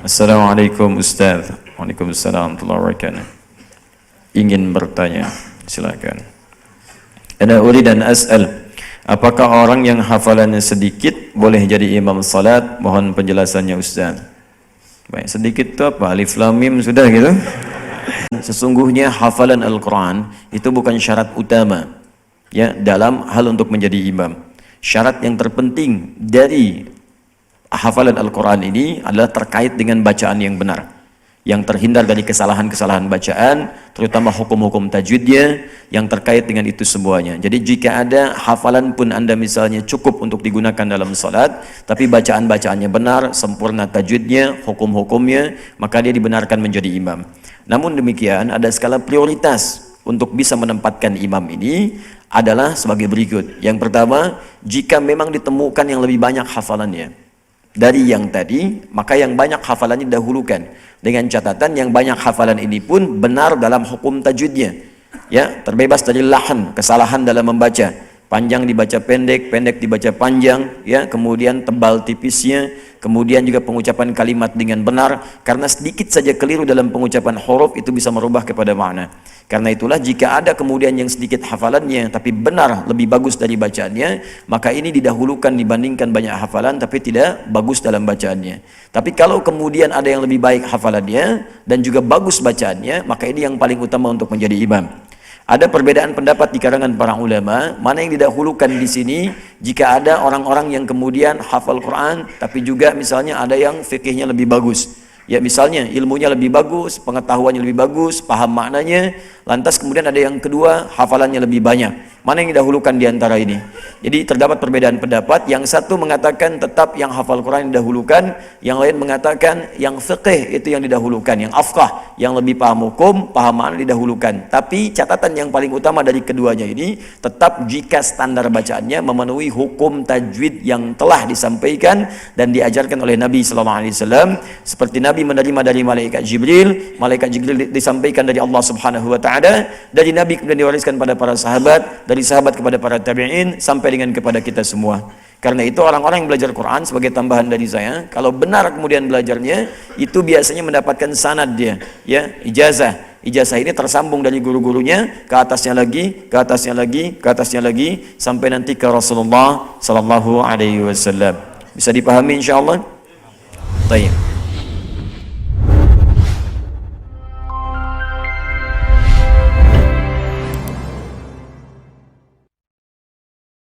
Assalamualaikum Ustaz. Waalaikumsalam warahmatullahi wabarakatuh. Ingin bertanya, silakan. Ana urid dan as'al, apakah orang yang hafalannya sedikit boleh jadi imam salat? Mohon penjelasannya Ustaz. Baik, sedikit itu apa? Alif lam mim sudah gitu. Sesungguhnya hafalan Al-Quran itu bukan syarat utama ya dalam hal untuk menjadi imam. Syarat yang terpenting dari hafalan Al-Quran ini adalah terkait dengan bacaan yang benar, yang terhindar dari kesalahan-kesalahan bacaan, terutama hukum-hukum tajwidnya yang terkait dengan itu semuanya. Jadi jika ada hafalan pun Anda misalnya cukup untuk digunakan dalam salat, tapi bacaan-bacaannya benar, sempurna tajwidnya, hukum-hukumnya, maka dia dibenarkan menjadi imam. Namun demikian ada skala prioritas untuk bisa menempatkan imam ini adalah sebagai berikut. Yang pertama, jika memang ditemukan yang lebih banyak hafalannya dari yang tadi, maka yang banyak hafalannya dahulukan, dengan catatan yang banyak hafalan ini pun benar dalam hukum tajwidnya ya, terbebas dari lahan, kesalahan dalam membaca, panjang dibaca pendek, pendek dibaca panjang ya, kemudian tebal tipisnya, kemudian juga pengucapan kalimat dengan benar, karena sedikit saja keliru dalam pengucapan huruf itu bisa merubah kepada makna. Karena itulah jika ada kemudian yang sedikit hafalannya tapi benar lebih bagus dari bacaannya, maka ini didahulukan dibandingkan banyak hafalan tapi tidak bagus dalam bacaannya. Tapi kalau kemudian ada yang lebih baik hafalannya dan juga bagus bacaannya, maka ini yang paling utama untuk menjadi imam. Ada perbedaan pendapat di kalangan para ulama, mana yang didahulukan di sini jika ada orang-orang yang kemudian hafal Quran tapi juga misalnya ada yang fikihnya lebih bagus. Ya misalnya ilmunya lebih bagus, pengetahuannya lebih bagus, paham maknanya, lantas kemudian ada yang kedua hafalannya lebih banyak. Mana yang didahulukan di antara ini? Jadi terdapat perbedaan pendapat. Yang satu mengatakan tetap yang hafal Quran didahulukan, yang lain mengatakan yang fiqih itu yang didahulukan, yang afqah, yang lebih paham hukum, paham makna didahulukan. Tapi catatan yang paling utama dari keduanya ini tetap jika standar bacaannya memenuhi hukum tajwid yang telah disampaikan dan diajarkan oleh Nabi SAW, seperti Nabi menerima dari malaikat Jibril disampaikan dari Allah Subhanahu wa taala, dari Nabi kemudian diwariskan pada para sahabat, dari sahabat kepada para tabi'in sampai dengan kepada kita semua. Karena itu orang-orang yang belajar Quran, sebagai tambahan dari saya, kalau benar kemudian belajarnya itu biasanya mendapatkan sanad dia, ya, ijazah. Ijazah ini tersambung dari guru-gurunya ke atasnya lagi, ke atasnya lagi, ke atasnya lagi sampai nanti ke Rasulullah sallallahu alaihi wasallam. Bisa dipahami insyaallah? Baik.